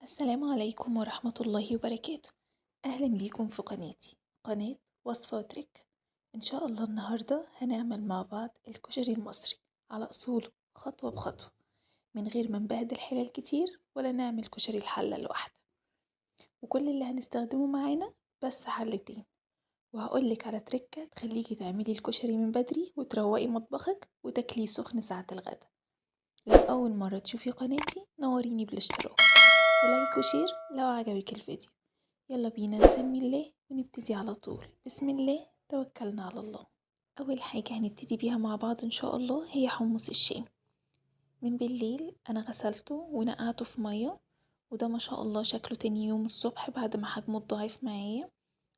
السلام عليكم ورحمة الله وبركاته. أهلا بيكم في قناة وصفة وترك. إن شاء الله النهاردة هنعمل مع بعض الكشري المصري على أصوله خطوة بخطوة، من غير ما نبهدل حلال كتير ولا نعمل كشري الحلة الواحدة. وكل اللي هنستخدمه معانا بس حلتين، وهقولك على تركة تخليكي تعملي الكشري من بدري وتروقي مطبخك وتاكليه سخن ساعة الغدا. لو أول مرة تشوفي قناتي نوريني بالاشتراك ولايك وشير لو عجبك الفيديو. يلا بينا نسمي الله ونبتدي على طول. بسم الله توكلنا على الله. أول حاجة هنبتدي بيها مع بعض إن شاء الله هي حمص الشام. من بالليل أنا غسلته ونقعته في مية، وده ما شاء الله شكله تاني يوم الصبح بعد ما حجمه اتضاعف معايا.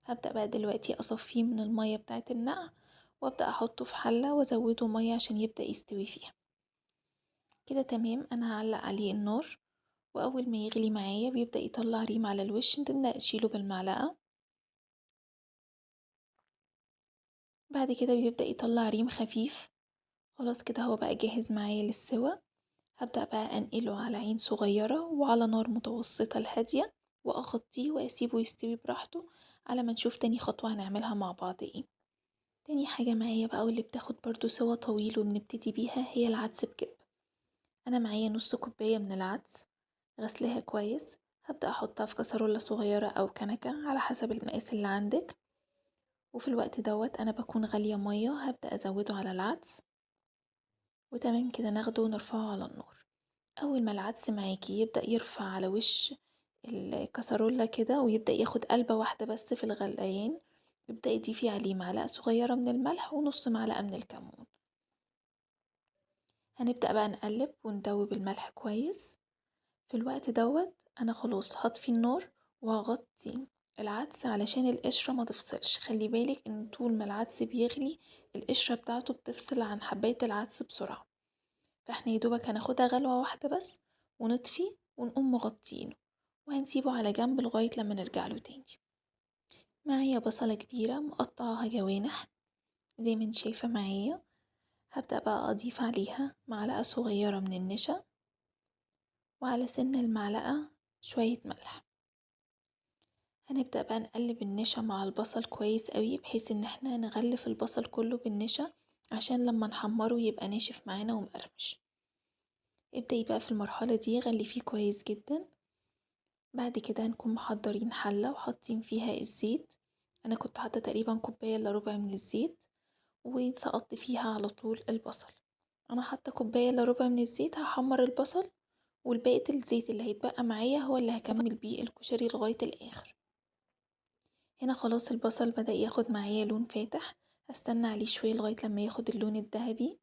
هبدأ بقى دلوقتي أصفيه من المية بتاعة النقع، وأبدأ أحطه في حلة وأزوده مية عشان يبدأ يستوي فيها. كده تمام. أنا هعلق عليه النار، وأول ما يغلي معايا بيبدأ يطلع ريم على الوش، نبدأ أشيله بالمعلقة. بعد كده بيبدأ يطلع ريم خفيف. خلاص كده هو بقى جاهز معايا للسوا. هبدأ بقى أنقله على عين صغيرة وعلى نار متوسطة الهادية، وأغطيه وأسيبه يستوي براحته على ما نشوف تاني خطوة هنعملها مع بعض ايه. تاني حاجة معايا بقى واللي بتاخد برضو سوا طويل وبنبتدي بيها هي العدس بكب. أنا معايا نص كوباية من العدس، غسلها كويس. هبدأ أحطها في كسرولة صغيرة أو كنكة على حسب المقاس اللي عندك. وفي الوقت دوت أنا بكون غالية مية، هبدأ أزوده على العدس. وتمام كده ناخده ونرفعه على النار. أول ما العدس معاكي يبدأ يرفع على وش الكسرولة كده ويبدأ ياخد قلبة واحدة بس في الغليان، ابدأي ضيفي عليه معلقة صغيرة من الملح ونص معلقة من الكمون. هنبدأ بقى نقلب وندوب الملح كويس. في الوقت دوت أنا خلاص هطفي النار وهغطي العدس علشان القشرة ما تفصلش. خلي بالك ان طول ما العدس بيغلي القشرة بتاعته بتفصل عن حباية العدس بسرعة، فاحنا يدوبك هناخدها غلوة واحدة بس ونطفي ونقوم مغطينه، وهنسيبه على جنب لغاية لما نرجع له تاني. معايا بصلة كبيرة مقطعها جوانح زي ما انت شايفة معايا. هبدأ بقى أضيف عليها معلقة صغيرة من النشا، وعلى سن المعلقة شوية ملح. هنبدأ بقى نقلب النشا مع البصل كويس قوي، بحيث ان احنا نغلف البصل كله بالنشا عشان لما نحمره يبقى ناشف معانا ومقرمش. ابدأي بقى في المرحلة دي غلفيه كويس جدا. بعد كده هنكون محضرين حلة وحاطين فيها الزيت. انا كنت حاطة تقريبا كوباية الا ربع من الزيت، وسقطت فيها على طول البصل. انا حاطة كوباية الا ربع من الزيت، هحمر البصل والباقي الزيت اللي هيتبقى معايا هو اللي هكمل بيه الكشري لغاية الاخر. هنا خلاص البصل بدأ ياخد معايا لون فاتح، هستنى عليه شوية لغاية لما ياخد اللون الذهبي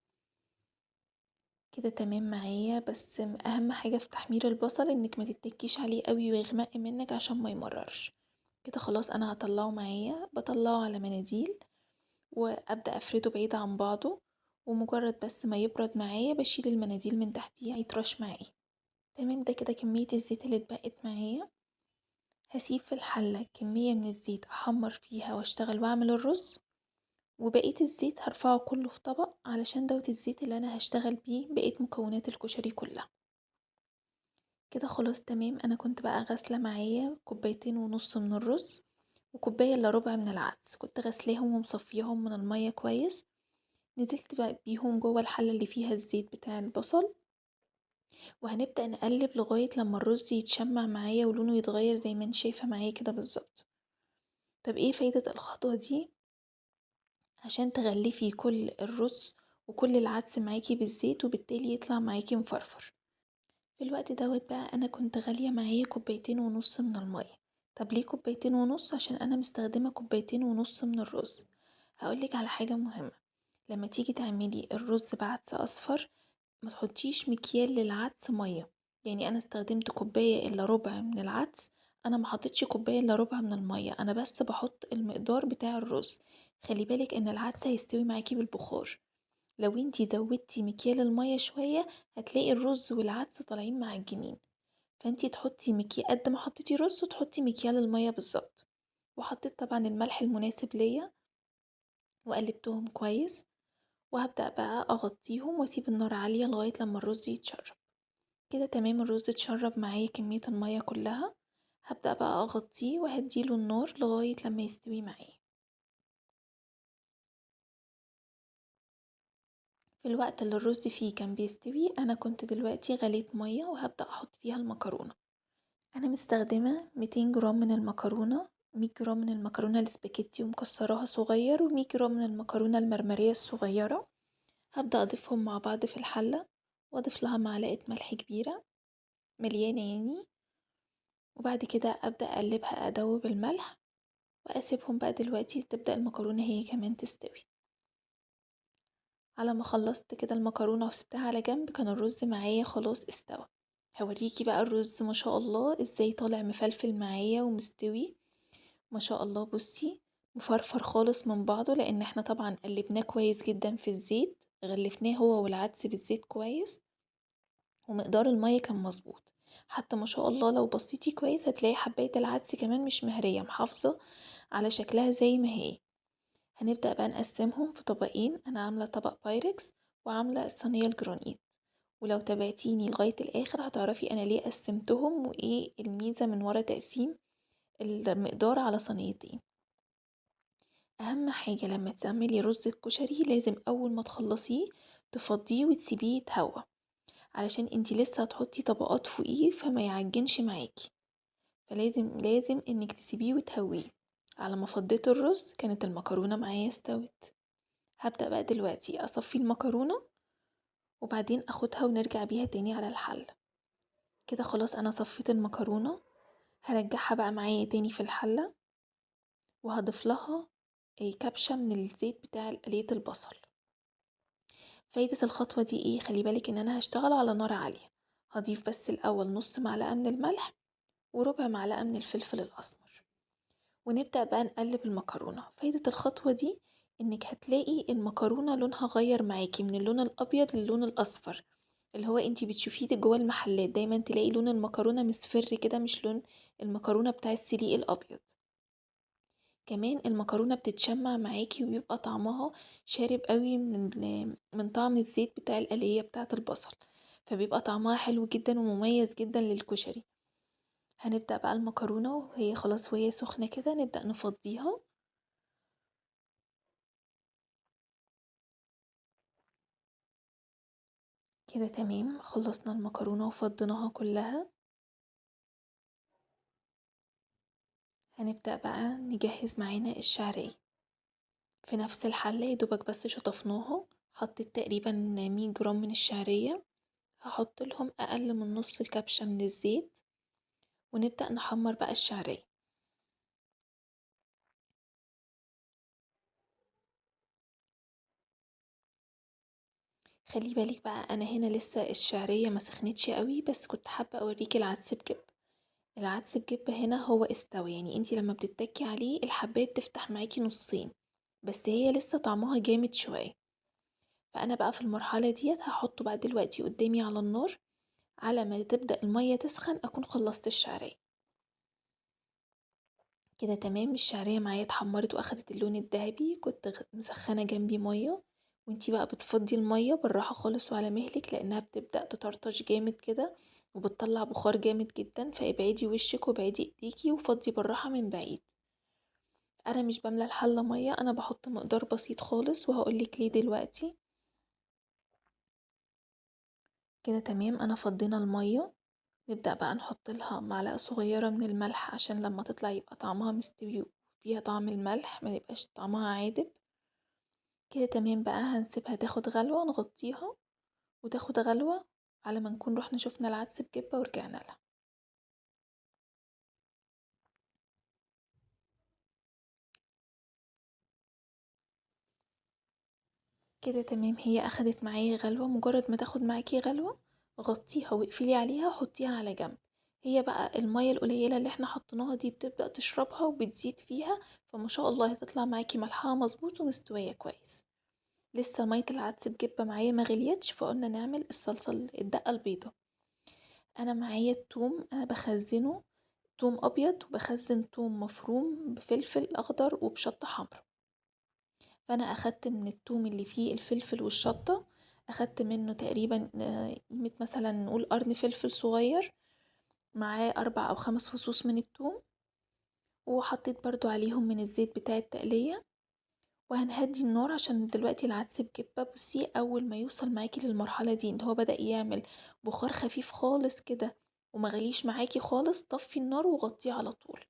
كده. تمام معايا. بس اهم حاجة في تحمير البصل انك ما تتكيش عليه قوي ويغمق منك عشان ما يمررش. كده خلاص انا هطلعه معايا، بطلعه على مناديل وابدأ افرده بعيد عن بعضه، ومجرد بس ما يبرد معايا بشيل المناديل من تحتيه يترش معايا. تمام. ده كده كمية الزيت اللي اتبقت معايا. هسيب في الحلة كمية من الزيت احمر فيها واشتغل واعمل الرز، وبقية الزيت هرفعه كله في طبق علشان دوت الزيت اللي انا هشتغل بيه بقية مكونات الكشري كلها. كده خلاص تمام. انا كنت بقى غاسلة معايا كوبايتين ونص من الرز وكوباية الا ربع من العدس، كنت غسلاهم ومصفيهم من المية كويس. نزلت بقى بيهم جوه الحلة اللي فيها الزيت بتاع البصل، وهنبدأ نقلب لغاية لما الرز يتشمع معايا ولونه يتغير زي ما انت شايفة معايا كده بالظبط. طب ايه فايدة الخطوة دي؟ عشان تغلفي كل الرز وكل العدس معاكي بالزيت، وبالتالي يطلع معاكي مفرفر. في الوقت دوت بقى انا كنت غالية معايا كوبايتين ونص من المية. طب ليه كوبايتين ونص؟ عشان انا مستخدمة كوبايتين ونص من الرز. هقولك على حاجة مهمة، لما تيجي تعملي الرز بعدس اصفر ما تحطيش مكيال للعدس مية. يعني انا استخدمت كوباية الا ربع من العدس، انا ما حطيتش كوباية الا ربع من المية، انا بس بحط المقدار بتاع الرز. خلي بالك ان العدس هيستوي معاكي بالبخار. لو انتي زودتي مكيال المية شوية هتلاقي الرز والعدس طالعين معجنين، فانتي تحطي مكيال قد ما حطيتي رز وتحطي مكيال المية بالظبط. وحطيت طبعا الملح المناسب ليا وقلبتهم كويس، وهبدأ بقى اغطيهم واسيب النار عالية لغاية لما الرز يتشرب. كده تمام، الرز اتشرب معايا كمية المية كلها. هبدأ بقى اغطيه وهديله النار لغاية لما يستوي معايا. في الوقت اللي الرز فيه كان بيستوي انا كنت دلوقتي غليت مية وهبدأ احط فيها المكرونة. انا مستخدمة 200 جرام من المكرونة، 100 جرام من المكرونة الاسباجيتي ومكسراها صغير، و100 جرام من المكرونة المرمرية الصغيرة. هبدأ اضيفهم مع بعض في الحلة، واضيف لها معلقة ملح كبيرة مليانة يعني، وبعد كده أبدأ أقلبها أدوب الملح، وأسيبهم بقى دلوقتي تبدأ المكرونة هي كمان تستوي. على ما خلصت كده المكرونة وسبتها على جنب كان الرز معايا خلاص استوى. هوريكي بقى الرز ما شاء الله ازاي طالع مفلفل معايا ومستوي ما شاء الله. بصي، مفرفر خالص من بعضه لان احنا طبعا قلبناه كويس جدا في الزيت، غلفناه هو والعدس بالزيت كويس، ومقدار المية كان مظبوط. حتى ما شاء الله لو بصيتي كويس هتلاقي حباية العدس كمان مش مهرية، محافظة على شكلها زي ما هي. هنبدأ بقى نقسمهم في طبقين، انا عاملة طبق بايركس وعاملة الصينية الجرانيت. ولو تابعتيني لغاية الاخر هتعرفي انا ليه قسمتهم وايه الميزة من ورا تقسيم المقدار على صينيتين. اهم حاجة لما تعملي رز الكشري لازم اول ما تخلصيه تفضيه وتسيبيه يتهوى، علشان انتي لسه هتحطي طبقات فوقيه فما يعجنش معاكي. فلازم انك تسيبيه وتهويه. على ما فضيت الرز كانت المكرونة معايا استوت. هبدأ بقى دلوقتي اصفي المكرونة وبعدين اخدها ونرجع بيها تاني على الحل. كده خلاص انا صفيت المكرونة، هرجعها بقى معايا تاني في الحلة، وهضيف لها كبشة من الزيت بتاع قلية البصل. فايدة الخطوة دي ايه؟ خلي بالك ان انا هشتغل على نار عالية. هضيف بس الاول نص معلقة من الملح وربع معلقة من الفلفل الاسمر، ونبدأ بقى نقلب المكرونة. فايدة الخطوة دي انك هتلاقي المكرونة لونها غير معاكي من اللون الابيض للون الاصفر، اللي هو انتي بتشوفيه ده جوه المحلات دايما تلاقي لون المكرونة مصفر كده، مش لون المكرونة بتاع السليق الابيض. كمان المكرونة بتتشمع معاكي وبيبقى طعمها شارب قوي من طعم الزيت بتاع القلية بتاعة البصل، فبيبقى طعمها حلو جدا ومميز جدا للكشري. هنبدأ بقى المكرونة وهي خلاص وهي سخنة كده نبدأ نفضيها. كده تمام، خلصنا المكرونة وفضيناها كلها. هنبدأ بقى نجهز معانا الشعرية. في نفس الحلة يدوبك بس شطفناها، حطيت تقريبا 100 جرام من الشعرية، هحط لهم أقل من نص كبشة من الزيت، ونبدأ نحمر بقى الشعرية. خلي بالك بقى انا هنا لسه الشعرية ما سخنتش قوي، بس كنت حابة اوريكي العدس بجبة. العدس بجبة هنا هو استوى، يعني انتي لما بتتكي عليه الحباية بتفتح معاكي نصين، بس هي لسه طعمها جامد شوية. فانا بقى في المرحلة ديت هحطه بقى دلوقتي قدامي على النار، على ما تبدأ المية تسخن اكون خلصت الشعرية. كده تمام، الشعرية معايا اتحمرت واخدت اللون الذهبي. كنت مسخنة جنبي مية، وانتي بقى بتفضي المية بالراحة خالص وعلى مهلك لانها بتبدأ تطرطش جامد كده وبتطلع بخار جامد جدا، فابعدي وشك وابعدي ايديكي وفضي بالراحة من بعيد. انا مش بملى الحلة مية، انا بحط مقدار بسيط خالص وهقولك ليه دلوقتي. كده تمام، انا فضينا المية. نبدأ بقى نحط لها معلقة صغيرة من الملح عشان لما تطلع يبقى طعمها مستوي فيها طعم الملح، ما يبقاش طعمها عادب. كده تمام بقى، هنسيبها تاخد غلوة، نغطيها وتاخد غلوة على ما نكون رحنا شفنا العدس بجبة ورجعنا لها. كده تمام، هي اخدت معايا غلوة. مجرد ما تاخد معاكي غلوة غطيها واقفلي عليها وحطيها على جنب. هي بقى المية القليلة اللي احنا حطيناها دي بتبدأ تشربها وبتزيد فيها، فما شاء الله هتطلع معاكي ملحها مظبوط ومستوية كويس. لسه مية العدس بجبة معايا ما غليتش، فقلنا نعمل الصلصة الدقة البيضة. انا معايا التوم، انا بخزنه توم ابيض وبخزن توم مفروم بفلفل اخضر وبشطة حمرا. فانا اخدت من التوم اللي فيه الفلفل والشطة اخدت منه تقريبا قيمة مثلا نقول قرن فلفل صغير، معاه 4 أو 5 فصوص من الثوم، وحطيت برضو عليهم من الزيت بتاع التقلية. وهنهدي النار عشان دلوقتي العدس بجبة. بصي اول ما يوصل معاكي للمرحلة دي ان هو بدأ يعمل بخار خفيف خالص كده ومغليش معاكي خالص، طفي النار وغطيه على طول.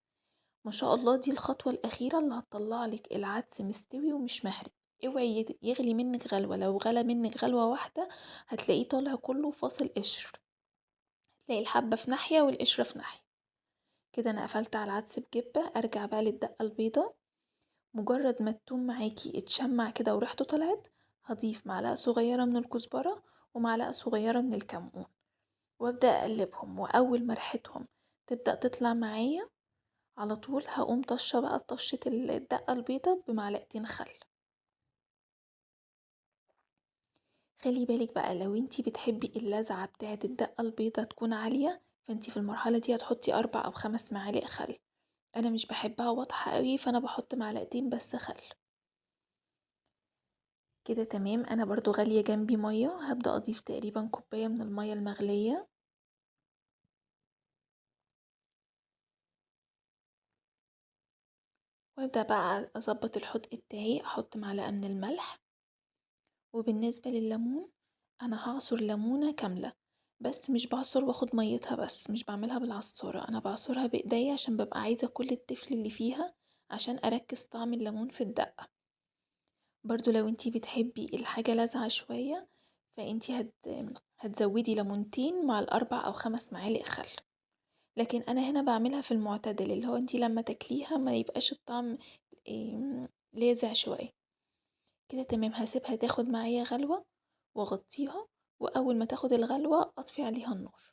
ما شاء الله دي الخطوة الأخيرة اللي هتطلعلك العدس مستوي ومش مهري. اوعي يغلي منك غلوة، لو غلى منك غلوة واحدة هتلاقيه طالع كله فاصل قشر، هتلاقي الحبة في ناحية والقشرة في ناحية. كده انا قفلت على العدس بجبة. ارجع بقى للدقة البيضة. مجرد ما التوم معاكي اتشمع كده وريحته طلعت، هضيف معلقة صغيرة من الكزبرة ومعلقة صغيرة من الكمون، وابدأ اقلبهم. واول ما ريحتهم تبدأ تطلع معايا على طول هقوم طشة بقى طشة الدقة البيضة بمعلقتين خل. خلي بالك بقى لو انتي بتحبي اللذعة بتاعة الدقة البيضة تكون عالية، فانتي في المرحلة دي هتحطي 4 أو 5 معالق خل. انا مش بحبها واضحة قوي فانا بحط معلقتين بس خل. كده تمام. انا برضو غالية جنبي مية، هبدأ اضيف تقريبا كوباية من المية المغلية. وابدأ بقى اظبط الحدق بتاعي، احط معلقة من الملح. وبالنسبة لليمون، انا هعصر ليمونة كاملة، بس مش بعصر واخد ميتها، بس مش بعملها بالعصارة، انا بعصرها بايديا عشان ببقى عايزة كل التفل اللي فيها عشان اركز طعم الليمون في الدقة. برضو لو انتي بتحبي الحاجة لاذعة شوية فانتي هتزودي ليمونتين مع الاربع او 5 معالق خل. لكن انا هنا بعملها في المعتدل، اللي هو انتي لما تاكليها ما يبقاش الطعم لاذع شوية. كده تمام. هسيبها تاخد معايا غلوة واغطيها، واول ما تاخد الغلوة اطفي عليها النار.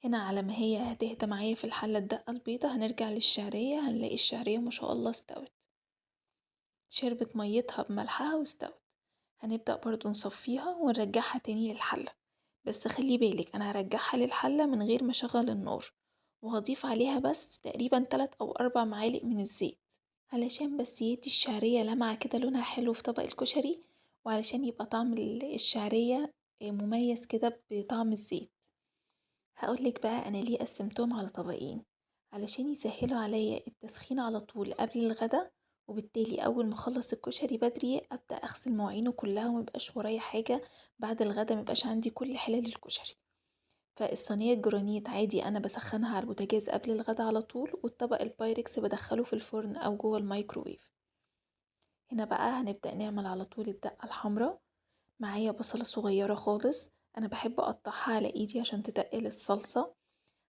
هنا على ما هي هتهدى معايا في الحلة الدقة البيضة هنرجع للشعرية، هنلاقي الشعرية ما شاء الله استوت، شربت ميتها بملحها واستوت. هنبدأ برضو نصفيها ونرجعها تاني للحلة. بس خلي بالك انا هرجعها للحلة من غير ما اشغل النار، وهضيف عليها بس تقريبا 3 أو 4 معالق من الزيت، علشان بس يدي الشعرية لمعة كده لونها حلو في طبق الكشري، وعلشان يبقى طعم الشعرية مميز كده بطعم الزيت. هقولك بقى انا ليه قسمتهم على طبقين، علشان يسهلوا عليا التسخين على طول قبل الغدا، وبالتالي اول ما اخلص الكشري بدري ابدا اغسل مواعينه كلها وميبقاش ورايا حاجه بعد الغدا، ميبقاش عندي كل حلال الكشري. فالصينيه الجرانيت عادي انا بسخنها على البوتاجاز قبل الغدا على طول، والطبق البايركس بدخله في الفرن او جوه الميكروويف. هنا بقى هنبدا نعمل على طول الدقه الحمراء. معايا بصله صغيره خالص، انا بحب اقطعها على ايدي عشان تتقل الصلصه.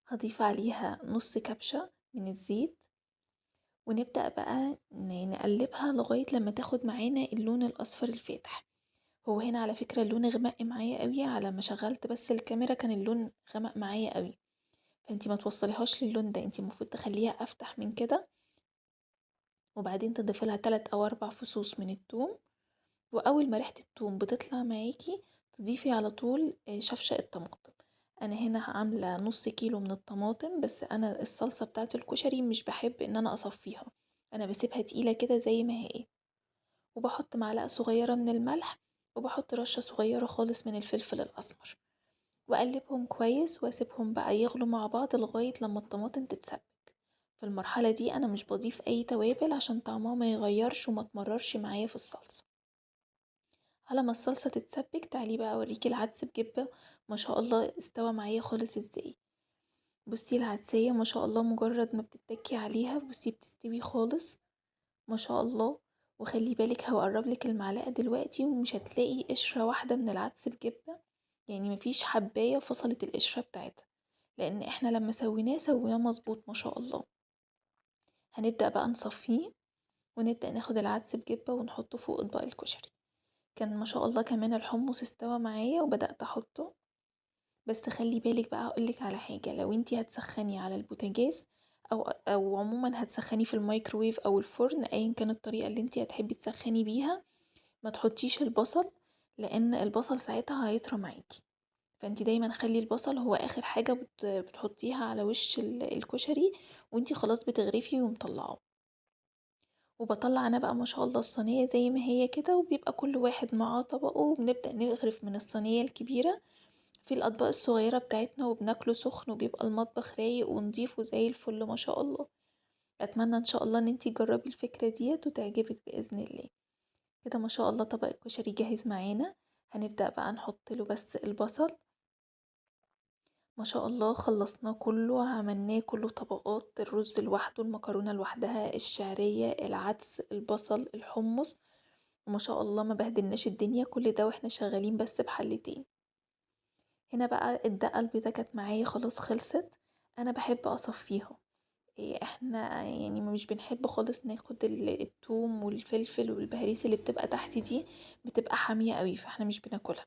هضيف عليها نص كبشة من الزيت، ونبدأ بقى نقلبها لغاية لما تاخد معانا اللون الأصفر الفاتح. هو هنا على فكرة اللون غمق معايا قوي، على ما شغلت بس الكاميرا كان اللون غمق معايا قوي، فانتي ما توصليهاش للون ده، انتي المفروض تخليها أفتح من كده. وبعدين تضيفي لها 3 أو 4 فصوص من الثوم. وأول ما ريحة الثوم بتطلع معاكي تضيفي على طول شفشق الطماطم. انا هنا عامله نص كيلو من الطماطم، بس انا الصلصه بتاعه الكشري مش بحب ان انا اصفيها، انا بسيبها تقيله كده زي ما هي. وبحط معلقه صغيره من الملح، وبحط رشه صغيره خالص من الفلفل الاسمر، واقلبهم كويس واسيبهم بقى يغلوا مع بعض لغايه لما الطماطم تتسبك. في المرحله دي انا مش بضيف اي توابل عشان طعمها ما يغيرش وما تمررش معايا في الصلصه. على ما الصلصة تتسبك تعالي بقى اوريكي العدس بجبة ما شاء الله استوى معايا خالص ازاي. بصي العدسية ما شاء الله مجرد ما بتتكي عليها بصي بتستوي خالص ما شاء الله. وخلي بالك هقرب لك المعلقة دلوقتي ومش هتلاقي قشرة واحدة من العدس بجبة، يعني مفيش حباية فصلت القشرة بتاعتها، لان احنا لما سويناه مظبوط ما شاء الله. هنبدأ بقى نصفيه، ونبدأ ناخد العدس بجبة ونحطه فوق اطباق الكشري. كان ما شاء الله كمان الحمص استوى معايا وبدأت احطه. بس خلي بالك بقى هقولك على حاجة، لو انتي هتسخني على البوتاجاز او عموما هتسخني في الميكروويف او الفرن ايا كانت الطريقة اللي انتي هتحبي تسخني بيها، ما تحطيش البصل، لان البصل ساعتها هيطرى معاكي. فانتي دايما خلي البصل هو اخر حاجة بتحطيها على وش الكشري وانتي خلاص بتغرفي ومطلعه. وبطلع انا بقى ما شاء الله الصينية زي ما هي كده، وبيبقى كل واحد معاه طبقه، وبنبدأ نغرف من الصينية الكبيرة في الأطباق الصغيرة بتاعتنا، وبناكله سخن، وبيبقى المطبخ رايق ونضيف وزي الفل ما شاء الله. أتمنى إن شاء الله إن انتي تجربي الفكرة ديت وتعجبك بإذن الله. كده ما شاء الله طبق الكشري جاهز معانا. هنبدأ بقى نحط له بس البصل. ما شاء الله خلصناه كله، عملناه كله طبقات، الرز لوحده، المكرونة لوحدها، الشعرية، العدس، البصل، الحمص. وما شاء الله ما بهدلناش الدنيا كل ده واحنا شغالين بس بحلتين. هنا بقى الدقة البيضة كانت معايا خلاص خلصت. انا بحب اصفيها. احنا يعني مش بنحب خالص ناخد التوم والفلفل والبهاريس اللي بتبقى تحت دي، بتبقى حامية قوي فاحنا مش بناكلها.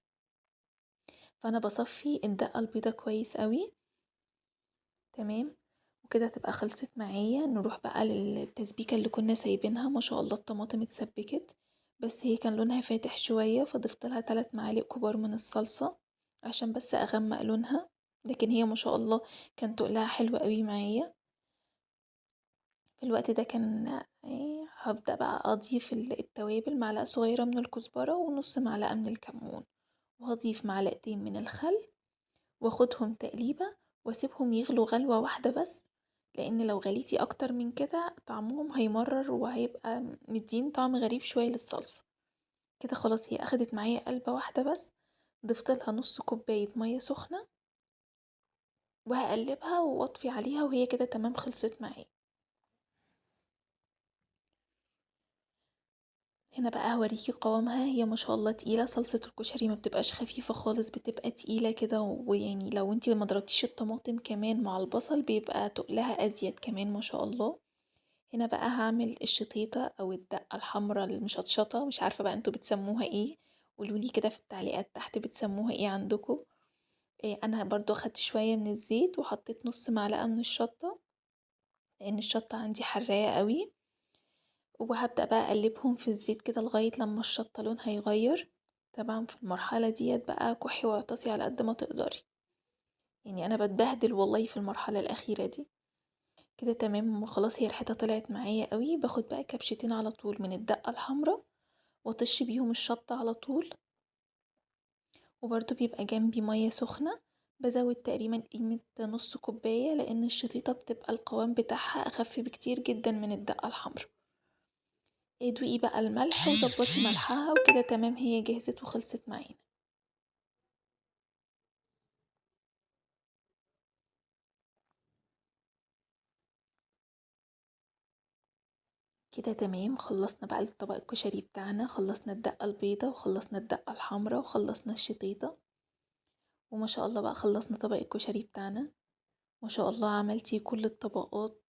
فانا بصفي الدقة البيضة كويس قوي. تمام. وكده تبقى خلصت معايا. نروح بقى للتسبيكة اللي كنا سايبينها. ما شاء الله الطماطم اتسبكت، بس هي كان لونها فاتح شوية، فضفت لها 3 معالق كبار من الصلصة عشان بس اغمق لونها. لكن هي ما شاء الله كان تقلها حلو قوي معايا. في الوقت ده كان هبدأ بقى اضيف التوابل، معلقة صغيرة من الكزبرة ونص معلقة من الكمون، وهضيف معلقتين من الخل، واخدهم تقليبة واسيبهم يغلوا غلوة واحدة بس، لان لو غليتي اكتر من كده طعمهم هيمرر وهيبقى مدين طعم غريب شوية للصلصة. كده خلاص هي اخدت معايا قلبة واحدة بس. ضفت لها نص كوباية مية سخنة، وهقلبها واطفي عليها، وهي كده تمام خلصت معايا. هنا بقى هوريكي قوامها. هي ما شاء الله تقيلة، صلصة الكشري ما بتبقاش خفيفة خالص، بتبقى تقيلة كده، ويعني لو انتي ما ضربتيش الطماطم كمان مع البصل بيبقى تقلها ازيد كمان ما شاء الله. هنا بقى هعمل الشطيطة او الدقة الحمراء المشطشطة، مش عارفة بقى انتوا بتسموها ايه، قولولي كده في التعليقات تحت بتسموها ايه عندكم. إيه، انا برضو اخدت شوية من الزيت وحطيت نص معلقة من الشطة، لان الشطة عندي حراقة قوي. وهبدأ بقى اقلبهم في الزيت كده لغاية لما الشطة لونها يغير. طبعا في المرحلة ديت بقى كحي واعتصي على قد ما تقدري، يعني انا بتبهدل والله في المرحلة الأخيرة دي. كده تمام خلاص هي ريحتها طلعت معايا قوي. باخد بقى كبشتين على طول من الدقة الحمراء واطش بيهم الشطة على طول. وبرضو بيبقى جنبي مية سخنة، بزود تقريبا قيمة نص كوباية، لأن الشطيطة بتبقى القوام بتاعها أخف بكتير جدا من الدقة الحمراء. دوقي بقى الملح وظبطي ملحها، وكده تمام هي جهزت وخلصت معانا. كده تمام خلصنا بقى الطبق الكشري بتاعنا، خلصنا الدقة البيضة وخلصنا الدقة الحمراء وخلصنا الشطيطة، وما شاء الله بقى خلصنا طبق الكشري بتاعنا. ما شاء الله عملتي كل الطبقات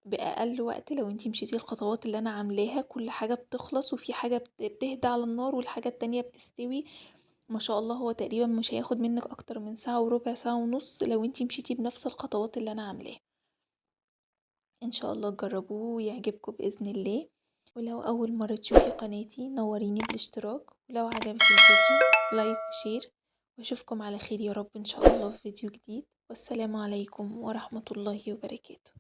بأقل وقت. لو انتي مشيتي الخطوات اللي انا عاملاها كل حاجة بتخلص، وفي حاجة بتهدى على النار والحاجة التانية بتستوي. ما شاء الله هو تقريبا مش هياخد منك اكتر من ساعة وربع، ساعة ونص، لو انتي مشيتي بنفس الخطوات اللي انا عاملاها. ان شاء الله تجربوه ويعجبكم بإذن الله. ولو أول مرة تشوفي قناتي نوريني بالاشتراك، ولو عجبك الفيديو لايك وشير. واشوفكم على خير يا رب إن شاء الله في فيديو جديد، والسلام عليكم ورحمة الله وبركاته.